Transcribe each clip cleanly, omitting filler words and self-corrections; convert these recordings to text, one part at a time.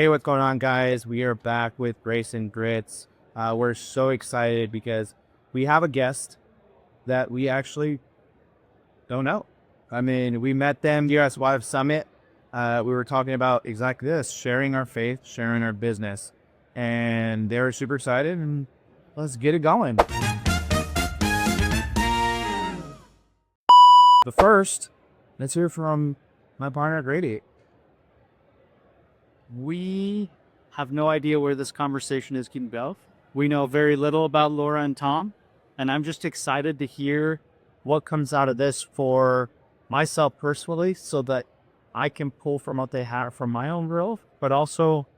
Hey, what's going on, guys? We are back with Grace and Gritz. We're so excited because we have a guest that we actually don't know. I mean, we met them here at Wives Summit. We were talking about exactly this, sharing our faith, sharing our business. And they were super excited, and let's get it going. But first, let's hear from my partner, Grady. We have no idea where this conversation is going to go. We know very little about Laura and Tom, and I'm just excited to hear what comes out of this for myself personally so that I can pull from what they have from my own growth, but also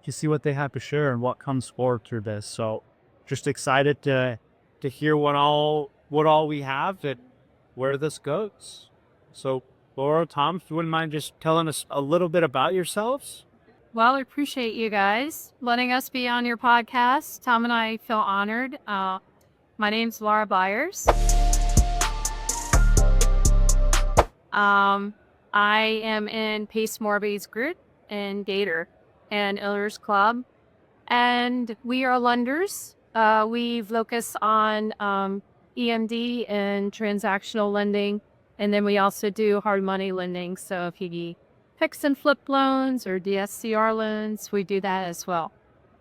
to see what they have to share and what comes forward through this. So just excited to hear what all we have and where this goes. So Laura, Tom, if you wouldn't mind just telling us a little bit about yourselves. Well, I appreciate you guys letting us be on your podcast. Tom and I feel honored. My name's Laura Byers. I am in Pace Morby's group in Gator and Illers Club. And we are lenders. We focus on EMD and transactional lending. And then we also do hard money lending. So if you fix and flip loans or DSCR loans, we do that as well.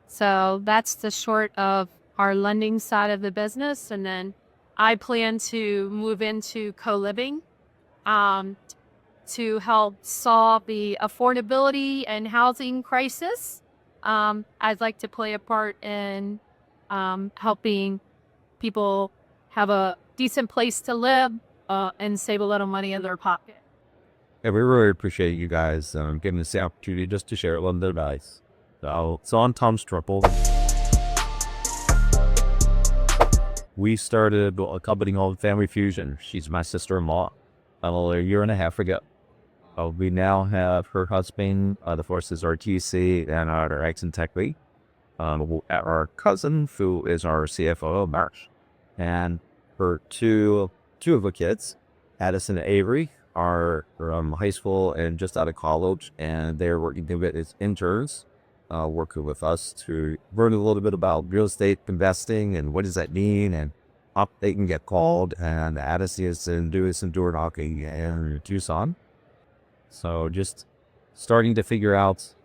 So that's the short of our lending side of the business. And then I plan to move into co-living to help solve the affordability and housing crisis. I'd like to play a part in helping people have a decent place to live and save a little money in their pocket. Yeah, we really appreciate you guys giving us the opportunity just to share a little bit of advice. So it's on Tom's triple. We started a company called Family Fusion. She's my sister-in-law a year and a half ago. We now have her husband, the forces RTC, and our ex and tech lead. Our cousin, who is our CFO, Marsh, and her two of the kids, Addison and Avery, are from high school and just out of college, and they're working as interns, working with us to learn a little bit about real estate investing and what does that mean, and how they can get called. And Addison is doing some door knocking in Tucson. So just starting to figure out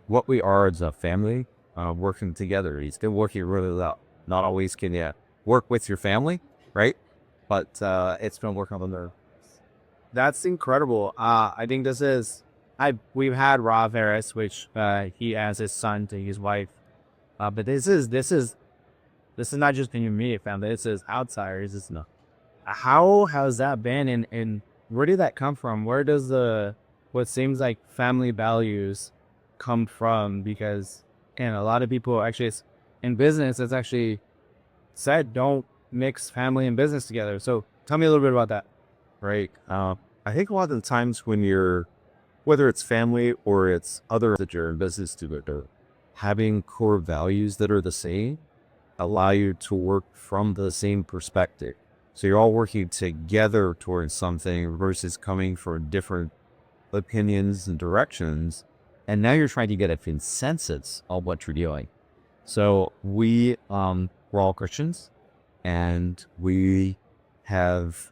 what we are as a family, working together. He's been working really well. Not always can you work with your family, right? But it's been working on the. That's incredible. I think we've had Rob Harris, which he has his son to his wife. But this is not just in your immediate family. This is outsiders. It's not. How has that been, and where did that come from? Where does what seems like family values come from? Because, and a lot of people actually in business, it's actually said don't mix family and business together. So tell me a little bit about that. Right. I think a lot of the times when whether it's family or it's other that you're in business together, having core values that are the same allow you to work from the same perspective. So you're all working together towards something versus coming from different opinions and directions. And now you're trying to get a consensus on what you're doing. So we're all Christians, and we have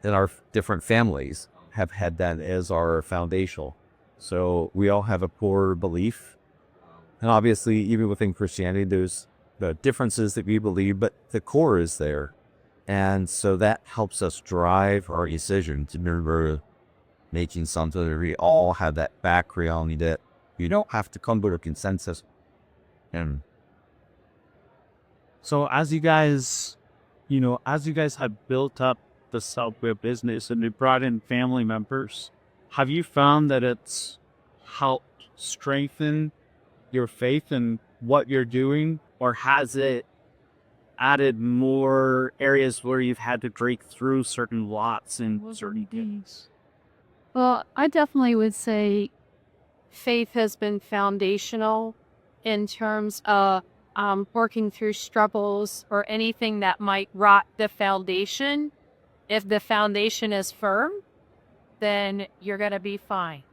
in our different families have had that as our foundational. So we all have a core belief. And obviously, even within Christianity, there's the differences that we believe, but the core is there. And so that helps us drive our decisions. Remember, making something that we all have that background that you don't have to come to a consensus. And So as you guys have built up the Subway business and you brought in family members, have you found that it's helped strengthen your faith in what you're doing, or has it added more areas where you've had to break through certain lots and certain things? Well, I definitely would say faith has been foundational in terms of working through struggles or anything that might rot the foundation. If the foundation is firm, then you're going to be fine.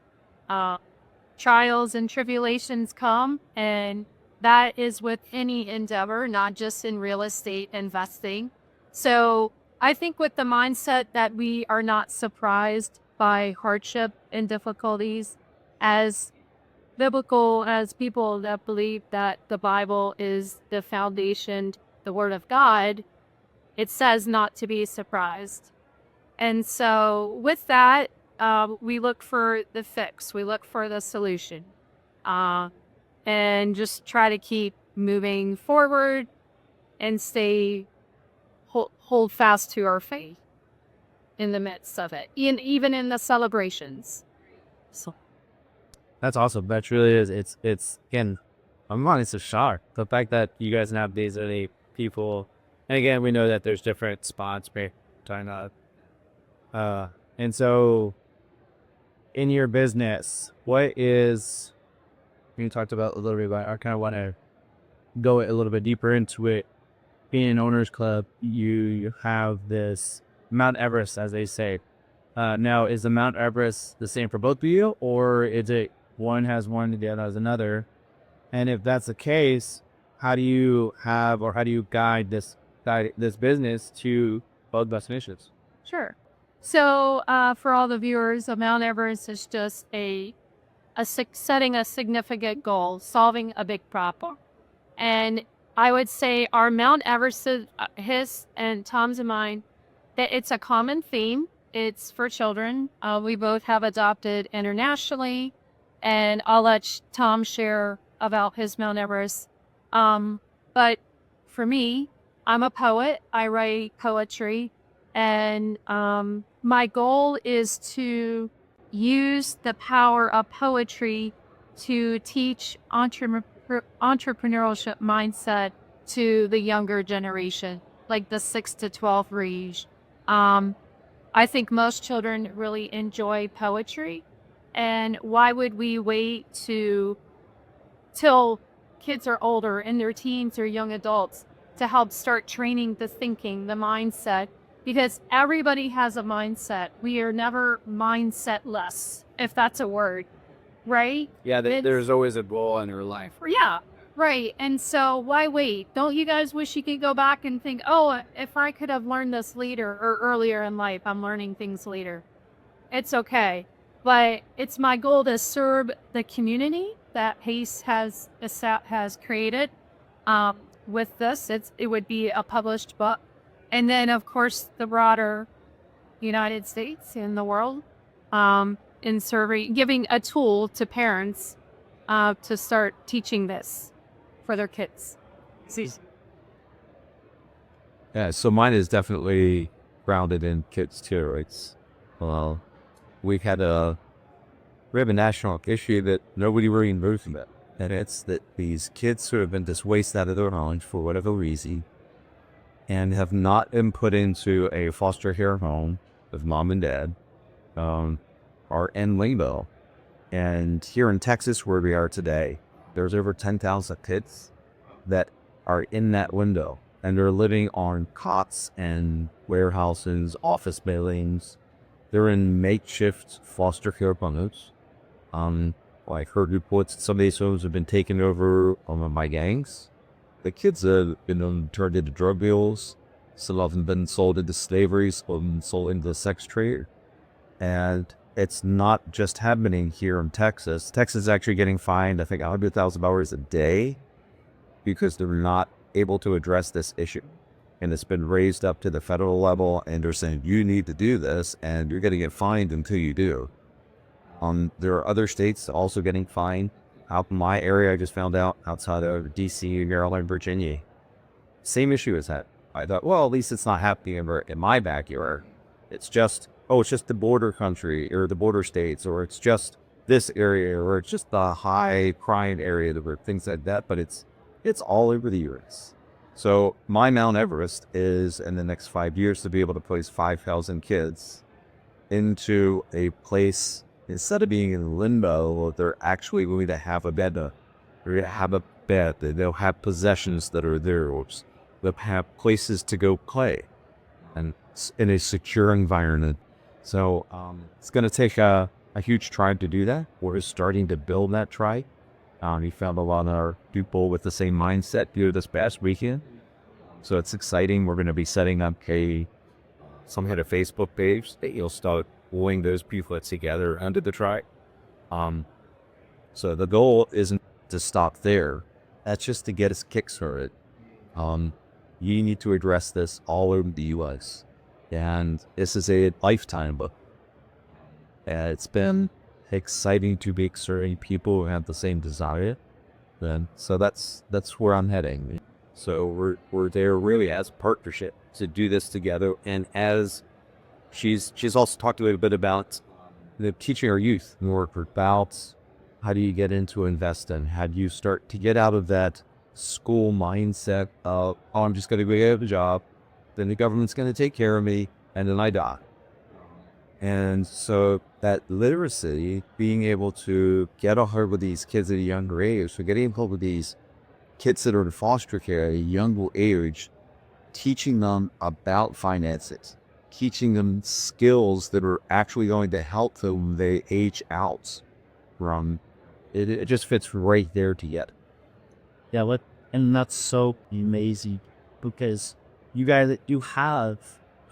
trials and tribulations come, and that is with any endeavor, not just in real estate investing. So I think with the mindset that we are not surprised by hardship and difficulties, as biblical, as people that believe that the Bible is the foundation, the Word of God, it says not to be surprised. And so with that, we look for the fix, we look for the solution, and just try to keep moving forward and hold fast to our faith in the midst of it, even in the celebrations. So That's awesome. That truly is. It's again, I'm honest, a shock. The fact that you guys have these many people, and again, we know that there's different spots. And so in your business, what is, you talked about a little bit about, I kind of want to go a little bit deeper into it. Being an owners club, you have this Mount Everest, as they say. Now, is the Mount Everest the same for both of you, or is it one has one, the other has another? And if that's the case, how do you guide this business to both destinations? sure. So for all the viewers, a Mount Everest is just setting a significant goal, solving a big problem. And I would say our Mount Everest, his and Tom's and mine, that it's a common theme. It's for children. We both have adopted internationally, and I'll let Tom share about his Mount Everest. But for me, I'm a poet. I write poetry, and my goal is to use the power of poetry to teach entrepreneurship mindset to the younger generation, like the 6 to 12 range. I think most children really enjoy poetry, and why would we wait till kids are older, in their teens or young adults, to help start training the thinking, the mindset? Because everybody has a mindset. We are never mindset-less, if that's a word, right? Yeah, there's always a goal in your life. Yeah, right. And so why wait? Don't you guys wish you could go back and think, oh, if I could have learned this later or earlier in life, I'm learning things later. It's okay. But it's my goal to serve the community that Pace has created. With this, it would be a published book. And then, of course, the broader United States and the world, in serving, giving a tool to parents to start teaching this for their kids. Yeah, so mine is definitely grounded in kids too. We have a national issue that nobody really moves about, and it's that these kids who have been displaced out of their homes for whatever reason and have not been put into a foster care home with mom and dad are in limbo. And here in Texas, where we are today, there's over 10,000 kids that are in that window, and they're living on cots and warehouses, office buildings. They're in makeshift foster care bungalows. I heard reports that some of these homes have been taken over by gangs. The kids have been turned into drug dealers. Some of them have been sold into slavery, sold into the sex trade. And it's not just happening here in Texas. Texas is actually getting fined, I think, $100,000 a day because they're not able to address this issue. And it's been raised up to the federal level, and they're saying, you need to do this, and you're going to get fined until you do. There are other states also getting fined. Out in my area, I just found out, outside of D.C., Maryland, Virginia, same issue as that. I thought, well, at least it's not happening in my backyard. It's just the border country or the border states, or it's just this area, or it's just the high crime area, or things like that. But it's all over the U.S. So my Mount Everest is, in the next 5 years, to be able to place 5,000 kids into a place. Instead of being in limbo, they're actually going to have a bed. They're going to have a bed. They'll have possessions that are theirs. They'll have places to go play, and in a secure environment. So it's going to take a a huge tribe to do that. We're starting to build that tribe. We found a lot of our people with the same mindset here this past weekend. So it's exciting. We're going to be setting up some kind of Facebook page that you'll start pulling those people together under the tribe. So the goal isn't to stop there. That's just to get us kickstarted. You need to address this all over the U.S. And this is a lifetime book. It's been exciting to meet certain people who have the same desire. And so that's where I'm heading. So we're there really as a partnership to do this together. And as she's also talked a little bit about teaching our youth more about how do you get into investing? How do you start to get out of that school mindset of, oh, I'm just going to go get a job, then the government's going to take care of me, and then I die. And so that literacy, being able to get a hold with these kids at a younger age, so getting a hold with these kids that are in foster care at a younger age, teaching them about finances, teaching them skills that are actually going to help them when they age out from it just fits right there together. Yeah, and that's so amazing because you guys, you have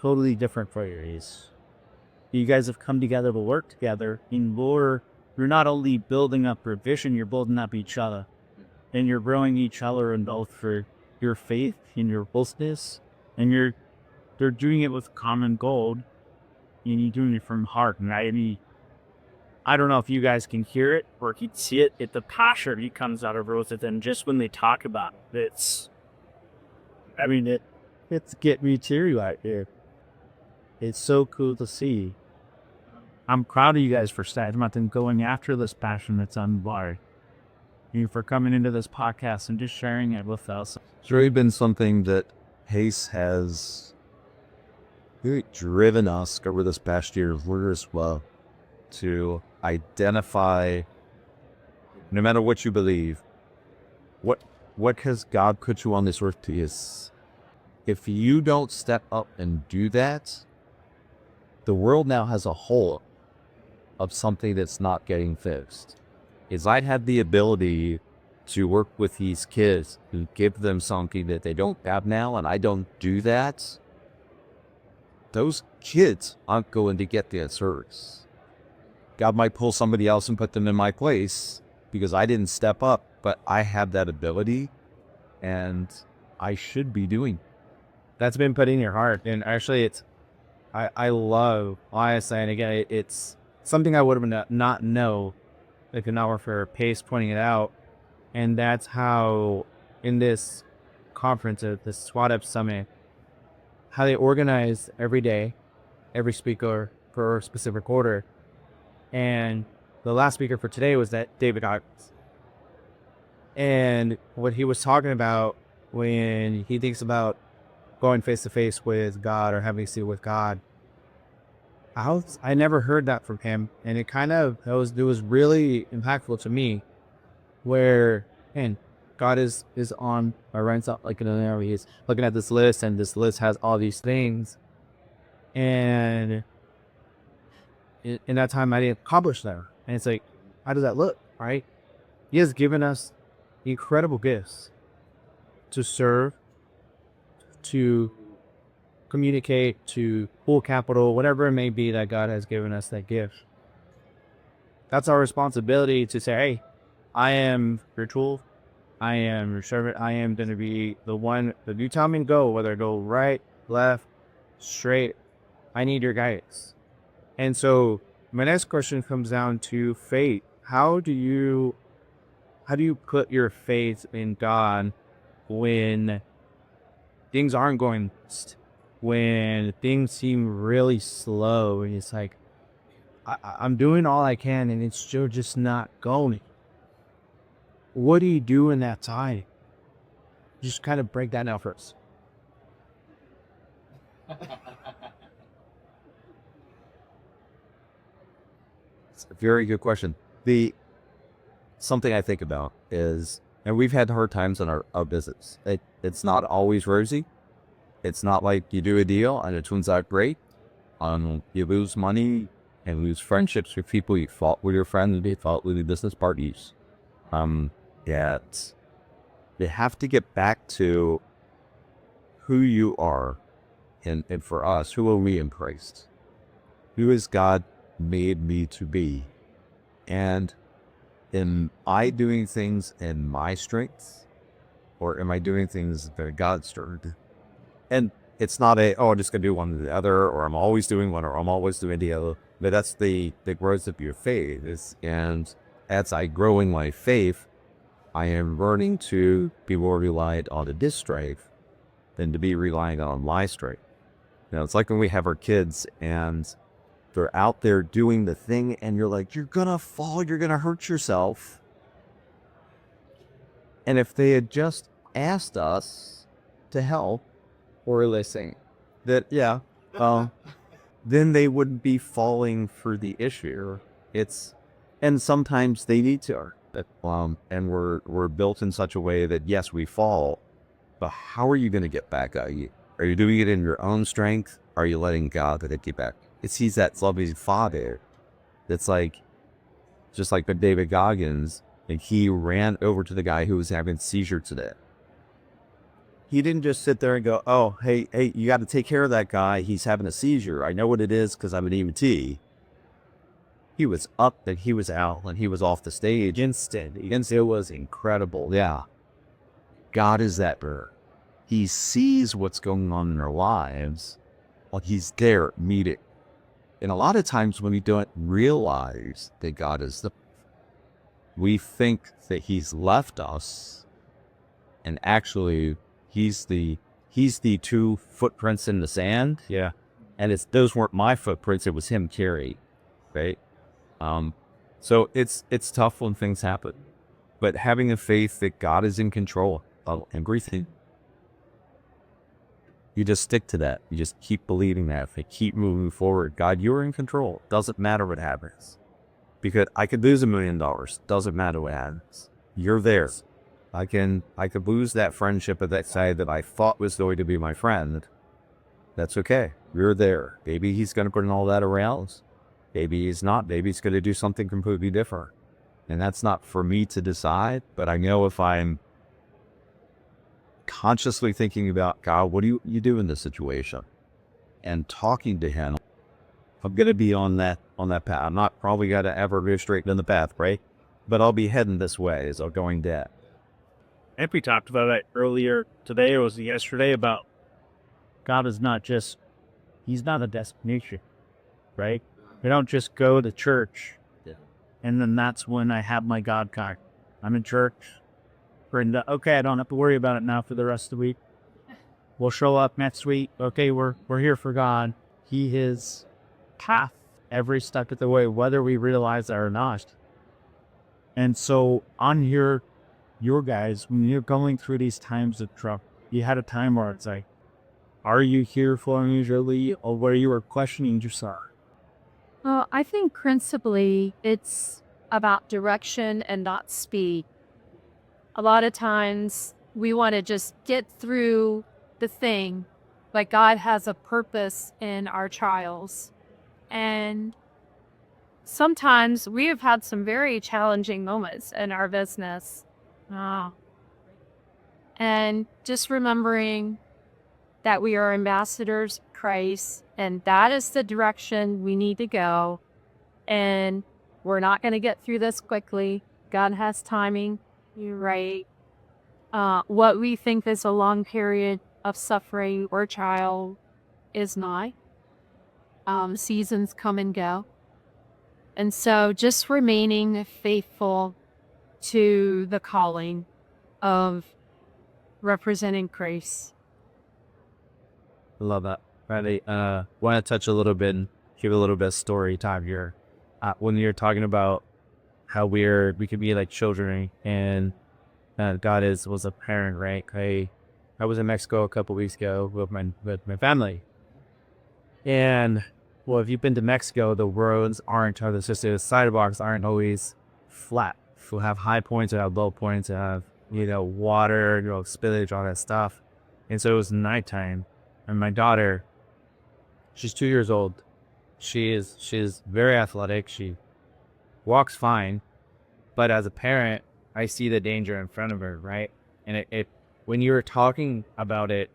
totally different priorities. You guys have come together to work together. You're not only building up your vision, you're building up each other. And you're growing each other in both for your faith in your business, and they're doing it with common goal, and you're doing it from heart. And I don't know if you guys can hear it or can see it. The passion that comes out of both of them just when they talk about it. It's get me teary-eyed here. It's so cool to see. I'm proud of you guys for standing up and going after this passion that's unbarred. You for coming into this podcast and just sharing it with us. It's really been something that Pace has really driven us over this past year as well to identify, no matter what you believe, what has God put you on this earth to is. If you don't step up and do that, the world now has a hole of something that's not getting fixed. Is I had the ability to work with these kids and give them something that they don't have now, and I don't do that, those kids aren't going to get their service. God might pull somebody else and put them in my place because I didn't step up, but I have that ability and I should be doing. That's been put in your heart. And actually I love ISI. And again, it's something I would have not know if it not were for Pace pointing it out. And that's how in this conference, at the SWAT Up Summit, how they organize every day, every speaker for a specific order. And the last speaker for today was that David Hawkins. And what he was talking about when he thinks about going face to face with God or having a seat with God, I never heard that from him. And it was really impactful to me where, man, God is on my right side, like in an area. He's looking at this list, and this list has all these things. And in that time, I didn't accomplish that. And it's like, how does that look, right? He has given us incredible gifts to serve, to communicate, to pull capital, whatever it may be that God has given us that gift. That's our responsibility to say, hey, I am your tool. I am your servant. I am going to be the one that you tell me to go, whether I go right, left, straight. I need your guidance. And so my next question comes down to faith. How do you put your faith in God when things aren't going, when things seem really slow, and it's like, I'm doing all I can and it's still just not going? What do you do in that time? Just kind of break that down first. It's a very good question. Something I think about is, and we've had hard times in our business. It's not always rosy. It's not like you do a deal and it turns out great. You lose money, and lose friendships with people you thought were your friends and you thought were your business partners. Yet you have to get back to who you are, and for us, who are we in Christ? Who has God made me to be? And am I doing things in my strengths, or am I doing things that God's strength? And it's not I'm just going to do one or the other, or I'm always doing one, or I'm always doing the other. But that's the growth of your faith. And as I grow in my faith, I am learning to be more reliant on His strength than to be relying on my strength. It's like when we have our kids and they're out there doing the thing and you're like, you're going to fall, you're going to hurt yourself. And if they had just asked us to help or listen, then they wouldn't be falling for the issue. And sometimes they need to. And we're built in such a way that, yes, we fall, but how are you going to get back at you? Are you doing it in your own strength? Are you letting God get you back? He's that loving Father that's like, just like David Goggins, and he ran over to the guy who was having a seizure today. He didn't just sit there and go, oh, hey, you got to take care of that guy. He's having a seizure. I know what it is because I'm an EMT. He was up and he was out and he was off the stage instantly. It was incredible. Yeah. God is that bird. He sees what's going on in our lives while He's there meeting. And a lot of times when we don't realize that God is we think that He's left us, and actually He's the 2 footprints in the sand. Yeah. And those weren't my footprints, it was Him carrying, right? So it's tough when things happen, but having a faith that God is in control of everything, you just stick to that. You just keep believing that. If you keep moving forward, God, you're in control. Doesn't matter what happens. Because I could lose $1 million. Doesn't matter what happens. You're there. I could lose that friendship at that side that I thought was going to be my friend. That's okay. You're there. Maybe He's going to bring all that around. Maybe He's not. Maybe He's going to do something completely different. And that's not for me to decide. But I know if I'm consciously thinking about, God, what do you do in this situation? And talking to Him, I'm going to be on that path. I'm not probably going to ever go straight in the path, right? But I'll be heading this way as I'm going down. And we talked about it earlier today, or was it yesterday, about God is not just, He's not a destination, right? We don't just go to church, and then that's when I have my God card. I'm in church. Okay, I don't have to worry about it now for the rest of the week. We'll show up next week. Okay, we're here for God. He is path every step of the way, whether we realize that or not. And so on your guys, when you're going through these times of trouble, you had a time where it's like, are you here for unusually, or where you were questioning yourself? Well, I think principally it's about direction and not speed. A lot of times we want to just get through the thing, but God has a purpose in our trials. And sometimes we have had some very challenging moments in our business. And just remembering that we are ambassadors of Christ, and that is the direction we need to go. And we're not going to get through this quickly. God has timing. You're right. What we think is a long period of suffering or trial is not. Seasons come and go. And so just remaining faithful to the calling of representing Grace. I love that. Randy, want to touch a little bit and give a little bit of story time here. When you're talking about how we can be like children, and God was a parent, right? I was in Mexico a couple weeks ago with my family. And well, if you've been to Mexico, the roads the sidewalks aren't always flat. You'll have high points, you'll have low points, you'll have, water, spillage, all that stuff. And so it was nighttime, and my daughter, she's 2 years old, She's very athletic. She walks fine, but as a parent, I see the danger in front of her, right? And it when you were talking about it,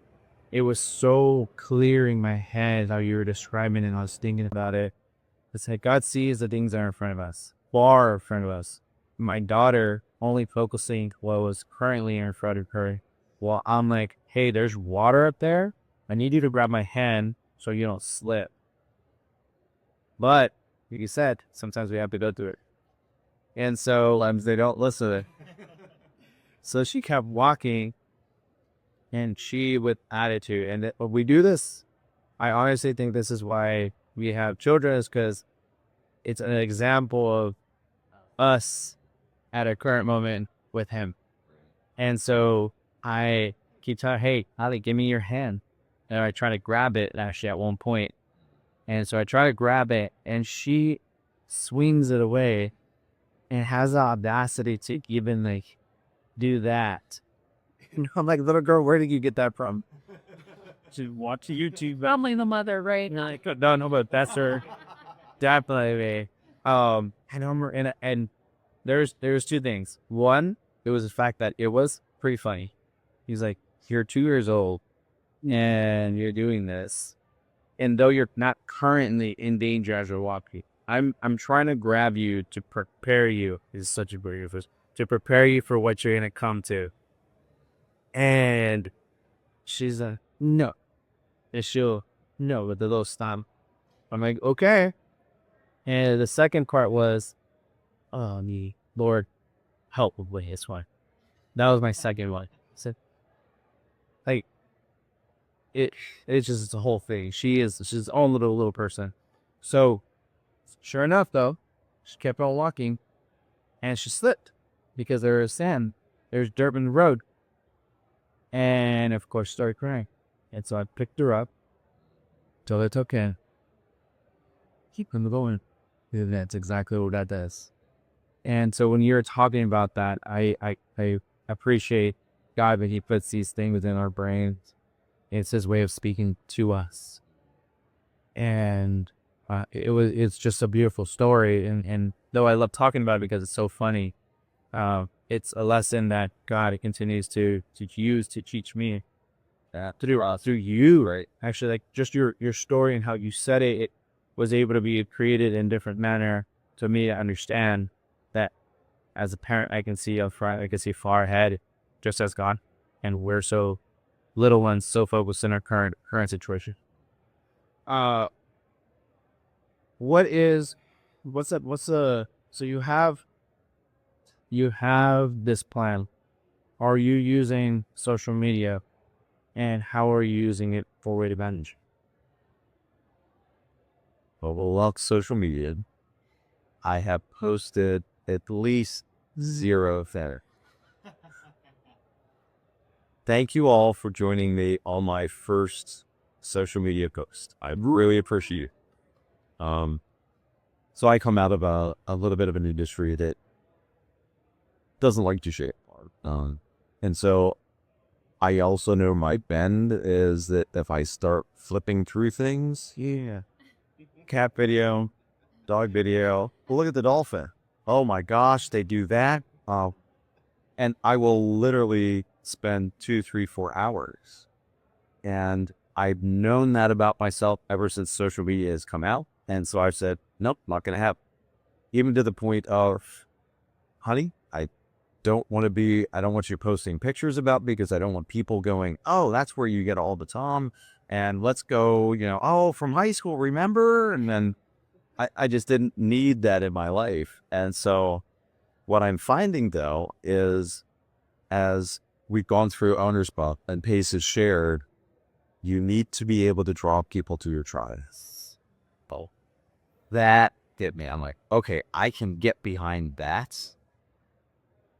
it was so clear in my head how you were describing it, and I was thinking about it. It's like God sees the things that are in front of us, far in front of us. My daughter only focusing what was currently in front of her. Well, I'm like, hey, there's water up there. I need you to grab my hand so you don't slip. But, like you said, sometimes we have to go through it. And so sometimes they don't listen to it. So she kept walking, and she with attitude. And when we do this, I honestly think this is why we have children, is because it's an example of us at a current moment with him. And so I keep telling her, hey, Ali, give me your hand. And I try to grab it actually at one point. And so I try to grab it, and she swings it away and has the audacity to even like do that. And I'm like, little girl, where did you get that from? To watch YouTube. Probably the mother, right? No, but that's her. Definitely. And there's two things. One, it was the fact that it was pretty funny. He's like, you're 2 years old and you're doing this. And though you're not currently in danger as you're walking, I'm trying to grab you to prepare you. This is such a great phrase. To prepare you for what you're gonna come to. And she's like, no. And she'll no with the little stomp. I'm like, okay. And the second part was, oh me, Lord, help with this one. That was my second one. So, like, it's just the whole thing. She's his own little person. So, sure enough, though, she kept on walking, and she slipped because there was sand. There's dirt in the road, and of course, started crying. And so I picked her up, told her it's okay, keep them going. And that's exactly what that does. And so when you're talking about that, I appreciate God that He puts these things within our brains. It's His way of speaking to us, and it's just a beautiful story. And though I love talking about it because it's so funny, it's a lesson that God continues to use to teach me through you, right? Actually, like just your story and how you said it, it was able to be created in a different manner to me to understand that as a parent, I can see up front, I can see far ahead, just as God, and we're so little ones so focused in our current situation. So you have this plan. Are you using social media, and how are you using it for weight advantage? Well, social media, I have posted at least 0 there. Thank you all for joining me on my first social media post. I really appreciate it. So I come out of a little bit of an industry that doesn't like to share. And so I also know my bend is that if I start flipping through things, cat video, dog video, well, look at the dolphin. Oh my gosh, they do that. And I will literally spend 2, 3, 4 hours. And I've known that about myself ever since social media has come out. And so I've said, nope, not going to happen. Even to the point of, honey, I don't want you posting pictures about me because I don't want people going, oh, that's where you get all the time. And let's go, oh, from high school, remember? And then I just didn't need that in my life. And so what I'm finding, though, is as we've gone through Owner's Buff and Pace is shared, you need to be able to draw people to your tribe. Oh, that hit me. I'm like, okay, I can get behind that.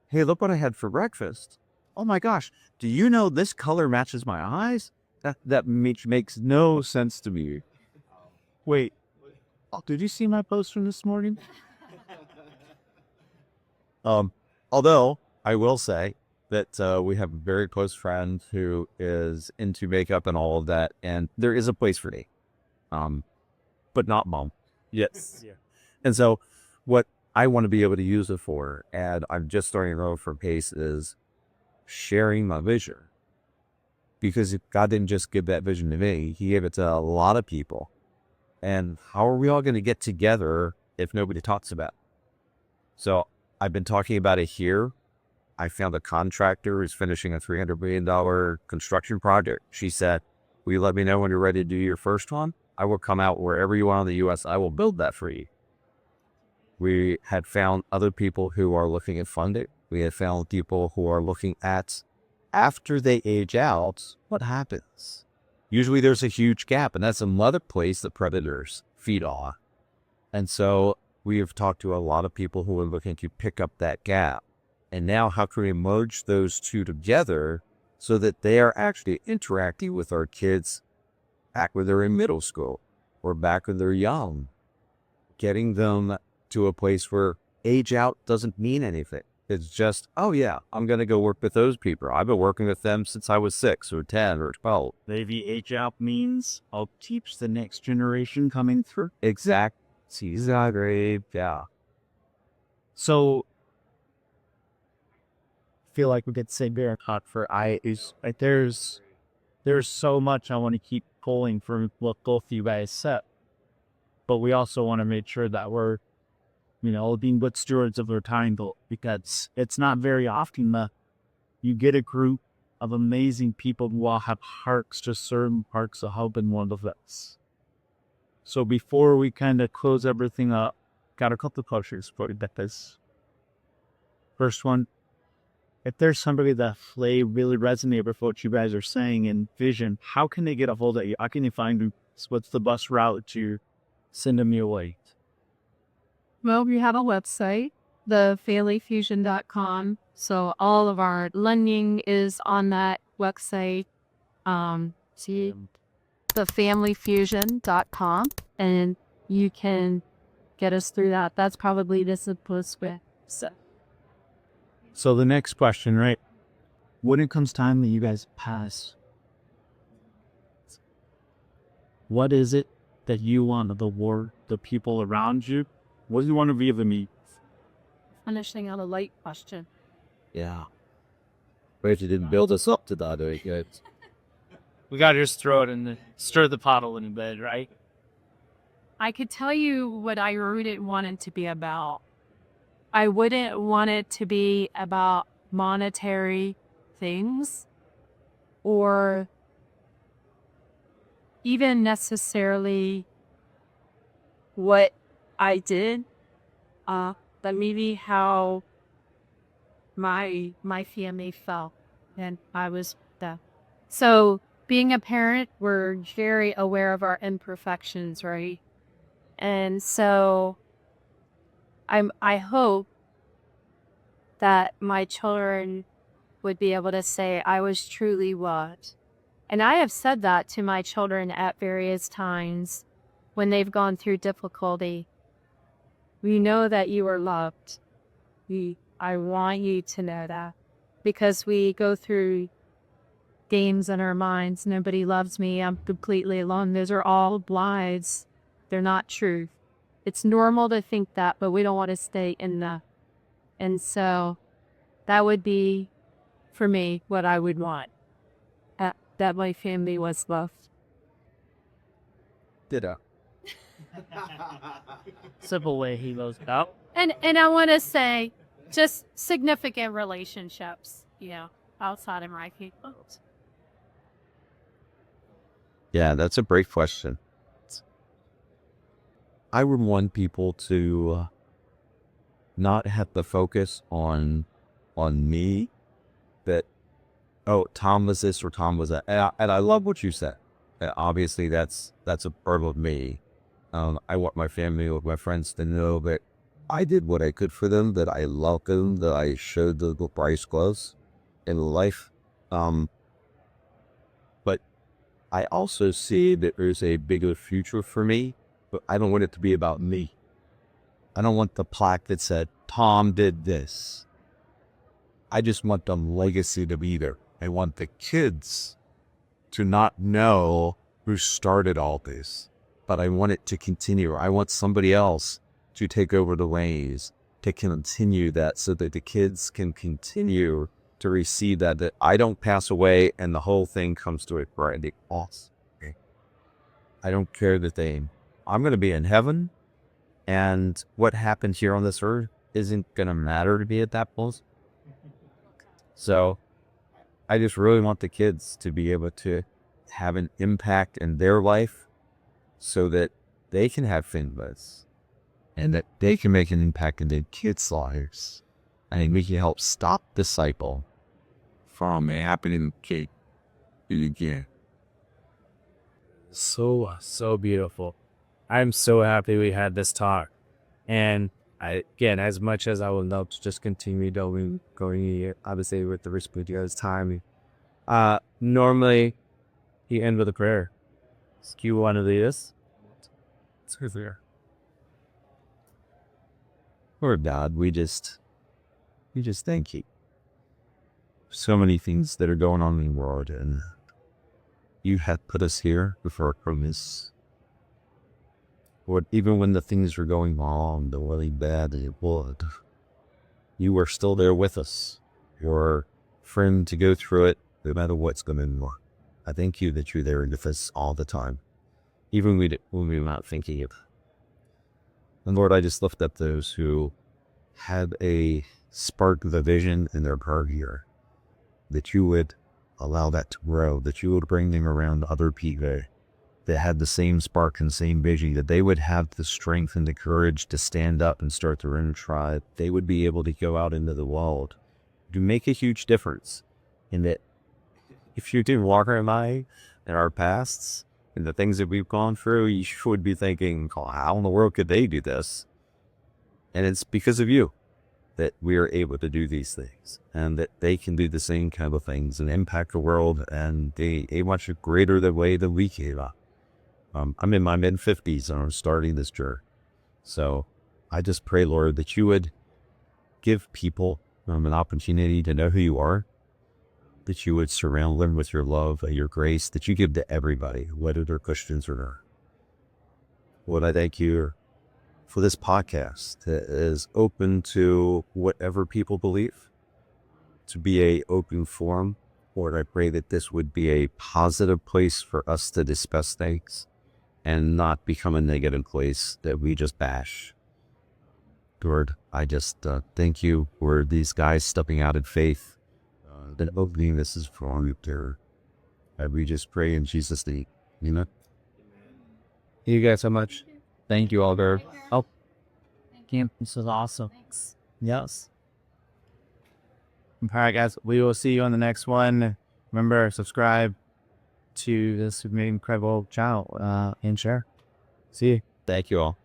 Hey, look what I had for breakfast. Oh my gosh, do you know this color matches my eyes? That makes no sense to me. Wait, did you see my post from this morning? Although I will say that we have a very close friend who is into makeup and all of that, and there is a place for me. but not mom. Yes. Yeah. And so what I want to be able to use it for, and I'm just starting to grow from Pace, is sharing my vision. Because God didn't just give that vision to me, he gave it to a lot of people. And how are we all going to get together if nobody talks about it? So I've been talking about it here. I found a contractor who's finishing a $300 million construction project. She said, will you let me know when you're ready to do your first one? I will come out wherever you are in the U.S. I will build that for you. We had found other people who are looking at funding. We had found people who are looking at, after they age out, what happens? Usually there's a huge gap, and that's another place that predators feed on. And so we have talked to a lot of people who are looking to pick up that gap. And now how can we merge those two together so that they are actually interacting with our kids back when they're in middle school or back when they're young, getting them to a place where age out doesn't mean anything. It's just, oh yeah, I'm going to go work with those people. I've been working with them since I was 6 or 10 or 12. Maybe age out means I'll teach the next generation coming through. Exact. Exactly. Yeah. So I feel like we get the same bear hot for I is like there's so much I want to keep pulling from what both you guys said. But we also want to make sure that we're, being good stewards of our time, because it's not very often that you get a group of amazing people who all have hearts to serve, hearts of hope, and one of us. So before we kind of close everything up, got a couple of questions for you, Becca's. First one, if there's somebody that really resonate with what you guys are saying in vision, how can they get a hold of you? How can you find you? What's the bus route to send them your way? Well, we have a website, thefamilyfusion.com. So all of our lending is on that website. See, thefamilyfusion.com, and you can get us through that. That's probably the simplest way. So the next question, right? When it comes time that you guys pass, what is it that you want the people around you? What do you want to be of me? Finishing on a light question. Yeah. Rachel didn't build us up to that, very good. We got to just throw it in stir the pot a little bit, right? I could tell you what I wouldn't want it to be about. I wouldn't want it to be about monetary things or even necessarily what I did, but maybe how my family felt and I was the. So being a parent, we're very aware of our imperfections, right? And so I hope that my children would be able to say, I was truly what. And I have said that to my children at various times when they've gone through difficulty. We know that you are loved. I want you to know that. Because we go through games in our minds. Nobody loves me. I'm completely alone. Those are all lies. They're not true. It's normal to think that, but we don't want to stay in that. And so that would be, for me, what I would want. That my family was loved. Ditto. Simple way he goes out. And I want to say, just significant relationships, outside of my people. Yeah, that's a great question. I would want people to not have to focus on me, that, oh, Tom was this or Tom was that. And I love what you said. Obviously, that's a part of me. I want my family or my friends to know that I did what I could for them, that I loved them, that I showed the price close in life. But I also see that there's a bigger future for me, but I don't want it to be about me. I don't want the plaque that said, Tom did this. I just want the legacy to be there. I want the kids to not know who started all this, but I want it to continue. I want somebody else to take over the ways, to continue that so that the kids can continue to receive that I don't pass away and the whole thing comes to a grinding halt. Okay? I don't care that I'm going to be in heaven, and what happened here on this earth isn't going to matter to me at that point. So I just really want the kids to be able to have an impact in their life so that they can have families and that they can make an impact in their kids' lives. And we can help stop the cycle from happening again. So beautiful. I'm so happy we had this talk. And again, as much as I would love to just continue going obviously with the risk videos time, normally you end with a prayer. Do you want to do this? It's there. Lord God, we just thank you. So many things that are going on in the world, and you have put us here before our promise. Lord, even when the things were going wrong, the really bad it would, you were still there with us. Your friend to go through it, no matter what's going on. I thank you that you're there with us all the time, even when we're not thinking it. And Lord, I just lift up those who had a spark of a vision in their heart here, that you would allow that to grow, that you would bring them around other people that had the same spark and same vision, that they would have the strength and the courage to stand up and start their own tribe. They would be able to go out into the world to make a huge difference. In that, if you didn't walk our life in our pasts and the things that we've gone through, you would be thinking, oh, how in the world could they do this? And it's because of you that we are able to do these things, and that they can do the same kind of things and impact the world and a much greater way than we can. I'm in my mid-50s and I'm starting this journey. So I just pray, Lord, that you would give people an opportunity to know who you are, that you would surround them with your love and your grace that you give to everybody, whether they're Christians or not. Lord, I thank you for this podcast that is open to whatever people believe, to be a open forum. Lord, I pray that this would be a positive place for us to discuss things and not become a negative place that we just bash. Lord, I just thank you for these guys stepping out in faith, that opening this is for you there. And we just pray in Jesus' name. Amen. Thank you guys so much. Thank you all very Oh, this is awesome. Thanks. Yes. All right, guys. We will see you on the next one. Remember, subscribe to this incredible channel and share. See you. Thank you all.